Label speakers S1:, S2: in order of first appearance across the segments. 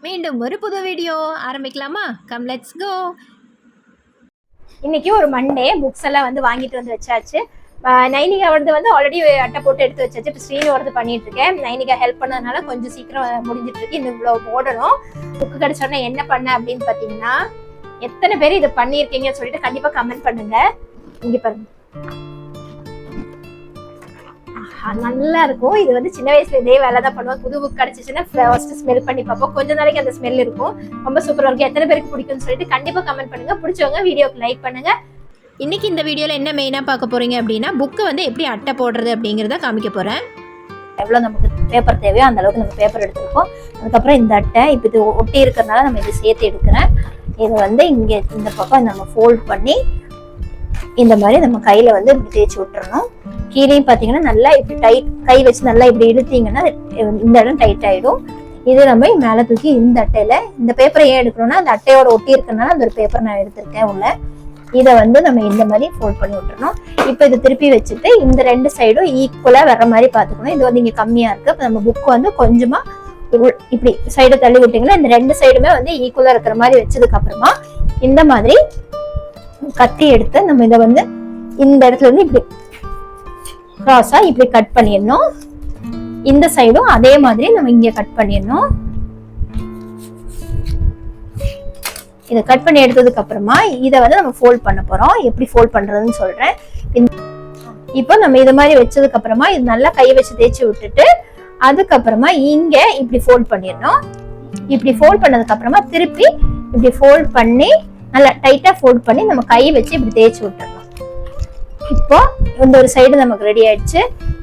S1: மீண்டும் ஒரு புது வீடியோ ஆரம்பிக்கலாமா? Come let's go.
S2: இன்னைக்கு ஒரு மண்டே புக்ஸ் எல்லாம் வந்து வாங்கிட்டு வந்து வச்சாச்சு. நைனிகா வந்து ஆல்ரெடி அட்டை போட்டு எடுத்து வச்சாச்சு. இப்போ ஸ்ரீனோடது பண்ணிட்டு இருக்கேன். நைனிகா ஹெல்ப் பண்ணதுனால கொஞ்சம் சீக்கிரம் முடிஞ்சிட்டு இருக்கு. இந்த இவ்வளோ போடணும். புக்கு கிடைச்சோன்னா என்ன பண்ண அப்படின்னு பார்த்தீங்கன்னா, எத்தனை பேர் இதை பண்ணியிருக்கீங்கன்னு சொல்லிட்டு கண்டிப்பா கமெண்ட் பண்ணுங்க. இங்க பாருங்க, நல்லா இருக்கும். இது வந்து சின்ன வயசுல இதே வேலை தான் பண்ணுவோம். புது புக் கிடைச்சிச்சுன்னா ஃபர்ஸ்ட் ஸ்மெல் பண்ணி பார்ப்போம். கொஞ்ச நாளைக்கு அந்த ஸ்மெல் இருக்கும். ரொம்ப சூப்பரா இருக்கும். எத்தனை பேருக்கு பிடிக்கும்னு சொல்லிட்டு கண்டிப்பா கமெண்ட் பண்ணுங்க. பிடிச்சவங்க வீடியோக்கு லைக் பண்ணுங்க.
S1: இன்னைக்கு இந்த வீடியோவில் என்ன மெயினாக பார்க்க போறீங்க அப்படின்னா, புக்கு வந்து எப்படி அட்டை போடுறது அப்படிங்கிறத காமிக்க போறேன்.
S2: எவ்வளோ நமக்கு பேப்பர் தேவையோ அந்த அளவுக்கு நம்ம பேப்பர் எடுத்துருக்கோம். அதுக்கப்புறம் இந்த அட்டை இப்போ இது ஒட்டி இருக்கிறதுனால நம்ம இதை சேர்த்து எடுக்கிறேன். இது வந்து இங்கே இந்த பக்கம் நம்ம ஃபோல்ட் பண்ணி இந்த மாதிரி நம்ம கையில வந்து இப்படி தேய்ச்சி விட்டுறணும். கீழேயும் பார்த்தீங்கன்னா நல்லா இப்படி டைட் கை வச்சு நல்லா இப்படி இழுத்தீங்கன்னா இந்த இடம் டைட் ஆயிடும். இது நம்ம மேலே தூக்கி இந்த அட்டையில இந்த பேப்பரை ஏன் எடுக்கணும்னா அந்த அட்டையோட ஒட்டி இருக்கிறதுனால அந்த ஒரு பேப்பர் நான் எடுத்திருக்கேன் உள்ள. இதை வந்து நம்ம இந்த மாதிரி ஃபோல்ட் பண்ணி விட்டுறணும். இப்போ இதை திருப்பி வச்சுட்டு இந்த ரெண்டு சைடும் ஈக்குவலாக வர்ற மாதிரி பார்த்துக்கணும். இது வந்து இங்கே கம்மியாக இருக்குது. இப்போ நம்ம புக் வந்து கொஞ்சமாக இப்படி சைடை தள்ளி விட்டிங்கன்னா இந்த ரெண்டு சைடுமே வந்து ஈக்குவலாக இருக்கிற மாதிரி வச்சதுக்கு அப்புறமா இந்த மாதிரி கத்தி எடுத்து நம்ம இதை வந்து இந்த இடத்துல இருந்து இப்படி கிராஸா இப்படி கட் பண்ணிடணும். இந்த சைடும் அதே மாதிரி நம்ம இங்க கட் பண்ணிடணும். இதை கட் பண்ணி எடுத்ததுக்கு அப்புறமா இதை வந்து நம்ம ஃபோல்ட் பண்ண போறோம். எப்படி ஃபோல்ட் பண்றதுன்னு சொல்றேன். இப்போ நம்ம இது மாதிரி வச்சதுக்கு அப்புறமா இது நல்லா கை வச்சு தேய்ச்சி விட்டுட்டு அதுக்கப்புறமா இங்க இப்படி ஃபோல்ட் பண்ணிடணும். இப்படி ஃபோல்ட் பண்ணதுக்கு அப்புறமா திருப்பி இப்படி ஃபோல்ட் பண்ணி நல்லா டைட்டா ஃபோல்ட் பண்ணி நம்ம கை வச்சு இப்படி தேய்ச்சி விட்டுறணும். இப்போ இந்த ஒரு சைடு நமக்கு ரெடி ஆயிடுச்சு.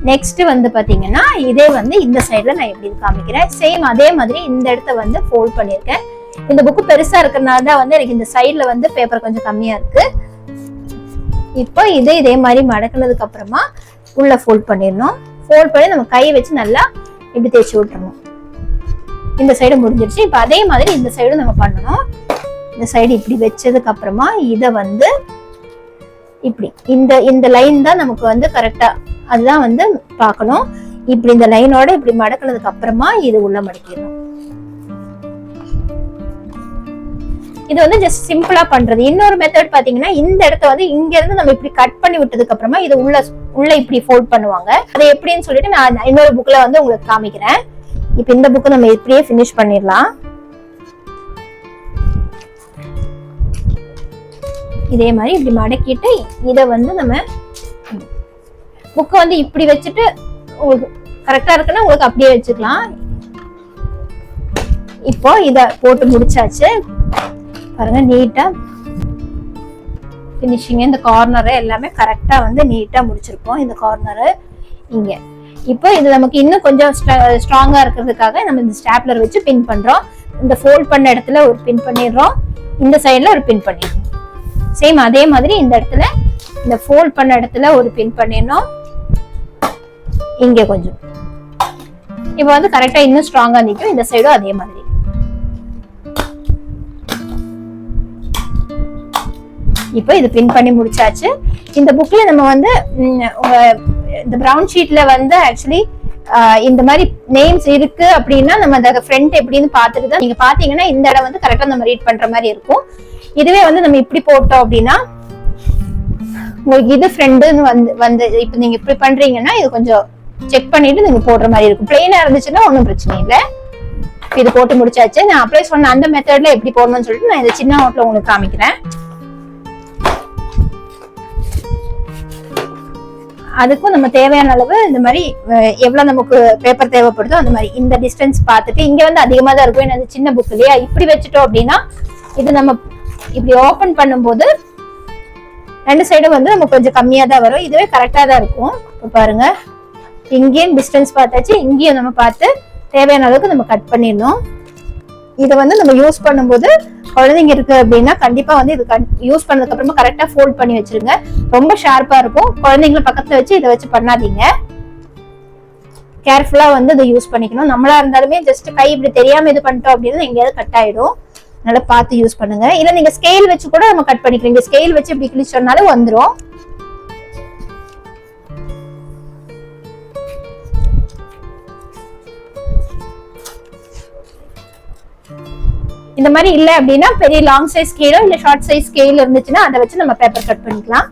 S2: நெக்ஸ்ட் வந்து பாத்தீங்கன்னா இதே வந்து இந்த சைடுல நான் எப்படி காமிக்கிறேன். சேம் அதே மாதிரி இந்த இடத்த வந்து ஃபோல்ட் பண்ணிருக்கேன். இந்த புக்கு பெருசா இருக்கிறதுனால தான் வந்து எனக்கு இந்த சைடுல வந்து பேப்பர் கொஞ்சம் கம்மியா இருக்கு. இப்போ இதே மாதிரி மடக்கினதுக்கு அப்புறமா உள்ள ஃபோல்ட் பண்ணிடணும். ஃபோல்ட் பண்ணி நம்ம கை வச்சு நல்லா இப்படி தேய்ச்சி விட்டுறணும். இந்த சைடு முடிஞ்சிருச்சு. இப்போ அதே மாதிரி இந்த சைடு நம்ம பண்ணணும். இந்த சைடு இப்படி வச்சதுக்கு அப்புறமா இதை வந்து இப்படி இந்த லைன் தான் நமக்கு வந்து கரெக்டா அதுதான் வந்து பார்க்கணும். இப்படி இந்த லைனோட இப்படி மடக்கினதுக்கு அப்புறமா இது உள்ள மடக்கிடணும். இது வந்து ஜஸ்ட் சிம்பிளா பண்றது. இன்னொரு மெத்தட் பாத்தீங்கன்னா இந்த இடத்த வந்து இங்க இருந்து நம்ம இப்படி கட் பண்ணி விட்டதுக்கு அப்புறமா இது உள்ள இப்படி ஃபோல்ட் பண்ணுவாங்க. அது எப்படின்னு சொல்லிட்டு நான் இன்னொரு புக்ல வந்து உங்களுக்கு காமிக்கிறேன். இப்ப இந்த புக்கு நம்ம இப்படியே ஃபினிஷ் பண்ணிடலாம். இதே மாதிரி இப்படி மடக்கிட்டு இதை வந்து நம்ம புக்கை வந்து இப்படி வச்சுட்டு உங்களுக்கு கரெக்டா இருக்குன்னா உங்களுக்கு அப்படியே வச்சுக்கலாம். இப்போ இத போட்டு முடிச்சாச்சு. பாருங்க நீட்டா ஃபினிஷிங். இந்த கார்னரு எல்லாமே கரெக்டா வந்து நீட்டா முடிச்சிருக்கோம். இந்த கார்னரு இங்க. இப்போ இது நமக்கு இன்னும் கொஞ்சம் ஸ்ட்ராங்கா இருக்கிறதுக்காக நம்ம இந்த ஸ்டாப்லர் வச்சு பின் பண்றோம். இந்த ஃபோல்ட் பண்ண இடத்துல ஒரு பின் பண்ணிடுறோம். இந்த சைட்ல ஒரு பின் பண்ணிடுறோம். சேம் அதே மாதிரி இந்த இடத்துல இந்த ஃபோல்ட் பண்ண இடத்துல ஒரு பின் பண்ணிடணும். இங்க கொஞ்சம் இப்போ வந்து கரெக்டா இன்னும் ஸ்ட்ராங்கா நிற்கும். இந்த சைடும் அதே மாதிரி. இப்போ இது பின் பண்ணி முடிச்சாச்சு. இந்த புக்ல நம்ம வந்து இந்த பிரவுன் ஷீட்ல வந்து ஆக்சுவலி இந்த மாதிரி நேம்ஸ் இருக்கு அப்படின்னா நம்ம அந்த ஃப்ரண்ட் எப்படின்னு பார்த்துட்டு தான் நீங்க பாத்தீங்கன்னா இந்த இடம் வந்து கரெக்டா நம்ம ரீட் பண்ற மாதிரி இருக்கும். இதுவே வந்து நம்ம இப்படி போட்டோம் அப்படின்னா உங்களுக்கு இது ஃப்ரெண்டுன்னு வந்து இப்ப நீங்க இப்படி பண்றீங்கன்னா இது கொஞ்சம் செக் பண்ணிட்டு நீங்க போடுற மாதிரி இருக்கும். பிளெயினா இருந்துச்சுன்னா ஒன்றும் பிரச்சனை இல்லை. இது போட்டு முடிச்சாச்சு. நான் அப்ளை சொன்ன அந்த மெத்தட்ல எப்படி போடணும்னு சொல்லிட்டு நான் இந்த சின்ன நோட்ல உங்களுக்கு காமிக்கிறேன். அதுக்கும் நம்ம தேவையான அளவு இந்த மாதிரி எவ்வளவு நமக்கு பேப்பர் தேவைப்படுதோ அந்த மாதிரி இந்த டிஸ்டன்ஸ் பார்த்துட்டு இங்க வந்து அதிகமா தான் இருக்கும். ஏன்னா சின்ன புக் இல்லையா. இப்படி வச்சுட்டோம் அப்படின்னா இது நம்ம இப்படி ஓபன் பண்ணும்போது ரெண்டு சைடும் வந்து நமக்கு கொஞ்சம் கம்மியா தான் வரும். இதுவே கரெக்டா தான் இருக்கும். இப்போ பாருங்க இங்கேயும் டிஸ்டன்ஸ் பார்த்தாச்சு. இங்கேயும் நம்ம பார்த்து தேவையான அளவுக்கு நம்ம கட் பண்ணிடணும். இதை வந்து நம்ம யூஸ் பண்ணும்போது குழந்தைங்க இருக்கு அப்படின்னா கண்டிப்பா வந்து இது யூஸ் பண்ணதுக்கு அப்புறமா கரெக்டா ஃபோல்ட் பண்ணி வச்சிருங்க. ரொம்ப ஷார்ப்பா இருக்கும். குழந்தைங்களை பக்கத்துல வச்சு இதை வச்சு பண்ணாதீங்க. கேர்ஃபுல்லா வந்து இதை யூஸ் பண்ணிக்கணும். நம்மளா இருந்தாலுமே ஜஸ்ட் கை இப்படி தெரியாம இது பண்ணிட்டோம் அப்படின்னா எங்கேயாவது கட் ஆயிடும். நல்லா பார்த்து யூஸ் பண்ணுங்க. இல்ல நீங்க ஸ்கேல் வச்சு கூட நம்ம கட் பண்ணிக்கிறீங்க. ஸ்கேல் வச்சு இப்படி கிழிச்சோம்னாலும் வந்துடும். இந்த மாதிரி இல்லை அப்படின்னா பெரிய லாங் சைஸ் ஸ்கேலோ இல்ல ஷார்ட் சைஸ் ஸ்கேல் இருந்துச்சுன்னா அதை வச்சு நம்ம பேப்பர் கட் பண்ணிக்கலாம்.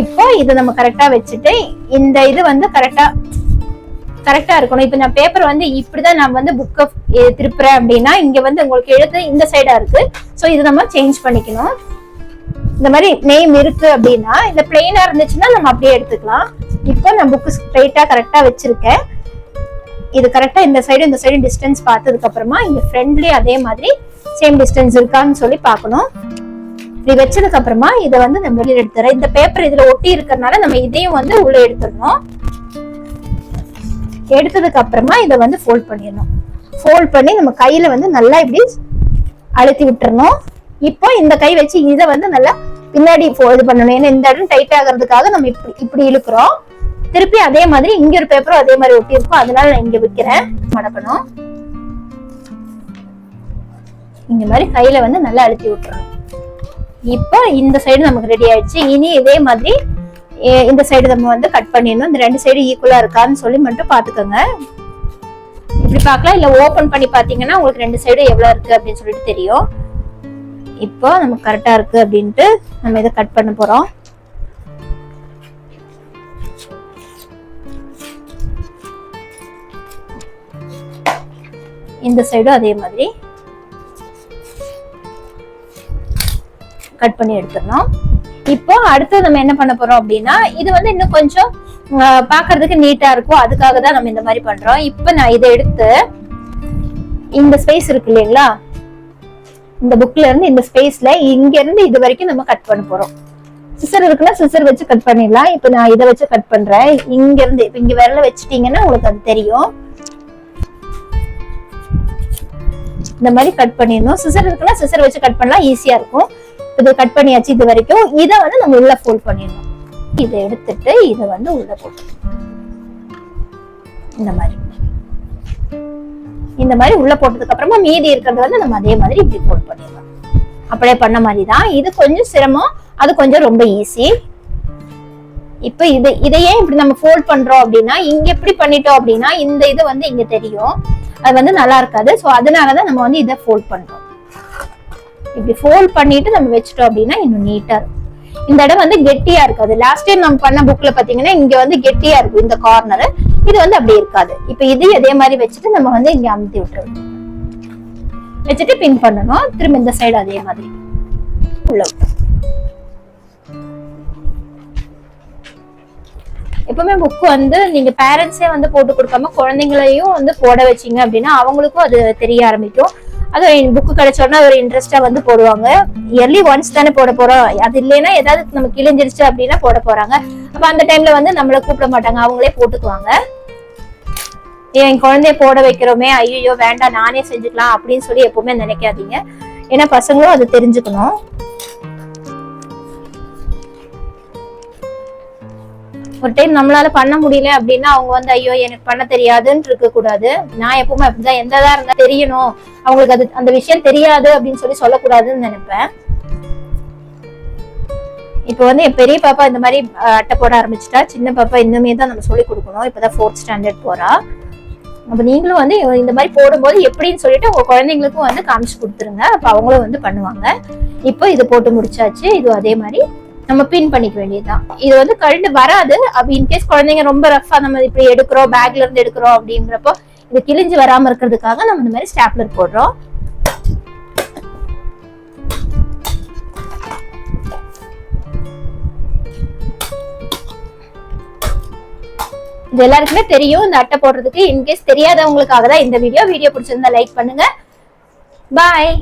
S2: இப்போ இதை நம்ம கரெக்டா வச்சுட்டு இந்த இது வந்து கரெக்டா இருக்கணும். இப்போ நான் பேப்பர் வந்து இப்படிதான் நான் வந்து புக்கை திருப்புறேன் அப்படின்னா இங்க வந்து உங்களுக்கு எழுத்து இந்த சைடா இருக்கு. ஸோ இது நம்ம சேஞ்ச் பண்ணிக்கணும். இந்த மாதிரி நேம் இருக்கு அப்படின்னா இந்த பிளெயினா இருந்துச்சுன்னா நம்ம அப்படியே எடுத்துக்கலாம். இப்போ நான் புக்கு ஸ்ட்ரைட்டா கரெக்டா வச்சிருக்கேன். இது கரெக்டா இந்த சைடு டிஸ்டன்ஸ் பார்த்ததுக்கு அப்புறமா இங்க ஃப்ரண்ட்லயே அதே மாதிரி சேம் டிஸ்டன்ஸ் இருக்கான்னு சொல்லி பார்க்கணும். இப்படி வச்சதுக்கு அப்புறமா இதை வந்து நம்ம வெளியில எடுத்துறோம். இந்த பேப்பர் இதுல ஒட்டி இருக்கிறதுனால நம்ம இதையும் வந்து உள்ள எடுத்துடணும். எடுத்ததுக்கு அப்புறமா இதை வந்து ஃபோல்ட் பண்ணிடணும். ஃபோல்ட் பண்ணி நம்ம கையில வந்து நல்லா இப்படி அழுத்தி விட்டுறணும். இப்போ இந்த கை வச்சு இதை வந்து நல்லா பின்னாடி இது பண்ணணும். ஏன்னா இந்த இடம் டைட் ஆகிறதுக்காக நம்ம இப்படி இழுக்கிறோம். திருப்பி அதே மாதிரி இங்க ஒரு பேப்பரும் அதே மாதிரி ஒட்டி இருக்கும். அதனால நான் இங்க வைக்கிறேன். மடக்கணும். இந்த மாதிரி கையில வந்து நல்லா அழுத்தி விட்டுறணும். இப்போ இந்த சைடு நமக்கு ரெடி ஆயிடுச்சு. இனி இதே மாதிரி இந்த சைடு நம்ம வந்து கட் பண்ணிடணும். இந்த ரெண்டு சைடு ஈக்குவலா இருக்கான்னு சொல்லி மட்டும் பாத்துக்கோங்க. இப்படி பார்க்கலாம். இல்ல ஓபன் பண்ணி பாத்தீங்கன்னா உங்களுக்கு ரெண்டு சைடு எவ்வளவு இருக்கு அப்படின்னு சொல்லிட்டு தெரியும். இப்போ நமக்கு கரெக்டா இருக்கு அப்படின்ட்டு நம்ம இதை கட் பண்ண போறோம். இந்த சைடும் அதே மாதிரி கட் பண்ணி எடுத்துடணும். இப்போ அடுத்து நம்ம என்ன பண்ண போறோம் அப்படின்னா இது வந்து இன்னும் கொஞ்சம் பாக்குறதுக்கு நீட்டா இருக்கும். அதுக்காக தான் நம்ம இந்த மாதிரி பண்றோம். இப்போ நான் இதை எடுத்து இந்த ஸ்பேஸ் இருக்கு இல்லைங்களா, இந்த புக்ல இருந்து இந்த ஸ்பேஸ்ல இங்க இருந்து இது வரைக்கும் நம்ம கட் பண்ண போறோம். சிசர் இருக்குன்னா சிசர் வச்சு கட் பண்ணிடலாம். இப்போ நான் இதை வச்சு கட் பண்றேன். இங்க இருந்து இப்ப இங்க விரல வச்சுட்டீங்கன்னா உங்களுக்கு அது தெரியும். இந்த மாதிரி கட் பண்ணிடணும். சிசர் இருக்குன்னா சிசர் வச்சு கட் பண்ணலாம், ஈஸியா இருக்கும். இது கட் பண்ணியாச்சு இது வரைக்கும். இதை வந்து நம்ம உள்ள ஃபோல்ட் பண்ணிடணும். இதை எடுத்துட்டு இதை வந்து உள்ள போட்டு இந்த மாதிரி உள்ள போட்டதுக்கு அப்புறமா மீதி இருக்கிறது வந்து நம்ம அதே மாதிரி இப்படி ஃபோல்ட் பண்ணிடலாம். அப்படியே பண்ண மாதிரி தான். இது கொஞ்சம் சிரமம், அது கொஞ்சம் ரொம்ப ஈஸி. இப்ப இதையே இப்படி நம்ம ஃபோல்ட் பண்றோம் அப்படின்னா இங்க எப்படி பண்ணிட்டோம் அப்படின்னா இந்த இது வந்து இங்க தெரியும். அது வந்து நல்லா இருக்காது. ஸோ அதனாலதான் நம்ம வந்து இதை ஃபோல்ட் பண்றோம். இப்படி ஃபோல்ட் பண்ணிட்டு நம்ம வச்சுட்டோம் அப்படின்னா இன்னும் நீட்டா இருக்கும். இந்த இடம் வந்து கெட்டியா இருக்காது. லாஸ்ட் டைம் நம்ம பண்ண புக்ல பாத்தீங்கன்னா இங்க வந்து கெட்டியா இருக்கும் இந்த கார்னர். இது வந்து அப்படி இருக்காது. இப்ப இதையும் அதே மாதிரி வச்சுட்டு நம்ம வந்து இங்க அமுத்தி விட்டுருவோம். வச்சுட்டு பின் பண்ணணும். திரும்ப இந்த சைடு அதே மாதிரி உள்ள எப்பவுமே புக் வந்து நீங்க பேரண்ட்ஸே வந்து போட்டு கொடுக்காம குழந்தைங்களையும் வந்து போட வச்சீங்க அப்படின்னா அவங்களுக்கும் அது தெரிய ஆரம்பிக்கும். அது புக்கு கிடைச்சோன்னா ஒரு இன்ட்ரெஸ்டா வந்து போடுவாங்க. இயர்லி ஒன்ஸ் தானே போட போறோம். அது இல்லைன்னா ஏதாவது நம்ம கிழிஞ்சிருச்சு அப்படின்னா போட போறாங்க. அப்ப அந்த டைம்ல வந்து நம்மள கூப்பிட மாட்டாங்க, அவங்களே போட்டுக்குவாங்க. என் குழந்தைய போட வைக்கிறோமே, ஐயோ வேண்டாம் நானே செஞ்சுக்கலாம் அப்படின்னு சொல்லி எப்பவுமே நினைக்காதீங்க. ஏன்னா பசங்களும் அது தெரிஞ்சுக்கணும். ஒரு டைம் நம்மளால பண்ண முடியல அப்படின்னா அவங்க வந்து ஐயோ எனக்கு பண்ண தெரியாதுன்னு இருக்க கூடாது. நான் எப்பவுமே அப்படிதான், எந்ததா இருந்தா தெரியணும், அவங்களுக்கு அது அந்த விஷயம் தெரியாது அப்படின்னு சொல்லி சொல்லக்கூடாதுன்னு நினைப்பேன். இப்ப வந்து என் பெரிய பாப்பா இந்த மாதிரி அட்டை போட ஆரம்பிச்சுட்டா. சின்ன பாப்பா இன்னுமே தான் நம்ம சொல்லி கொடுக்கணும். இப்பதான் 4th ஸ்டாண்டர்ட் போறா. அப்ப நீங்களும் வந்து இந்த மாதிரி போடும்போது எப்படின்னு சொல்லிட்டு உங்க குழந்தைங்களுக்கும் வந்து காமிச்சு கொடுத்துருங்க. அப்ப அவங்களும் வந்து பண்ணுவாங்க. இப்போ இது போட்டு முடிச்சாச்சு. இது அதே மாதிரி நம்ம பின் பண்ணிக்க வேண்டியதுதான். இது வந்து கழண்டு வராது. அப்படி இன்கேஸ் குழந்தைங்க ரொம்ப ரஃபா நம்ம இப்படி எடுக்கிறோம், பேக்ல இருந்து எடுக்கிறோம் அப்படிங்கிறப்போ இது கிழிஞ்சு வராம இருக்கிறதுக்காக நம்ம இந்த மாதிரி ஸ்டாப்லர் போடுறோம். இது எல்லாருக்குமே தெரியும் இந்த அட்டை போடுறதுக்கு. இன்கேஸ் தெரியாதவங்களுக்காக தான் இந்த வீடியோ பிடிச்சிருந்தா லைக் பண்ணுங்க. பாய்.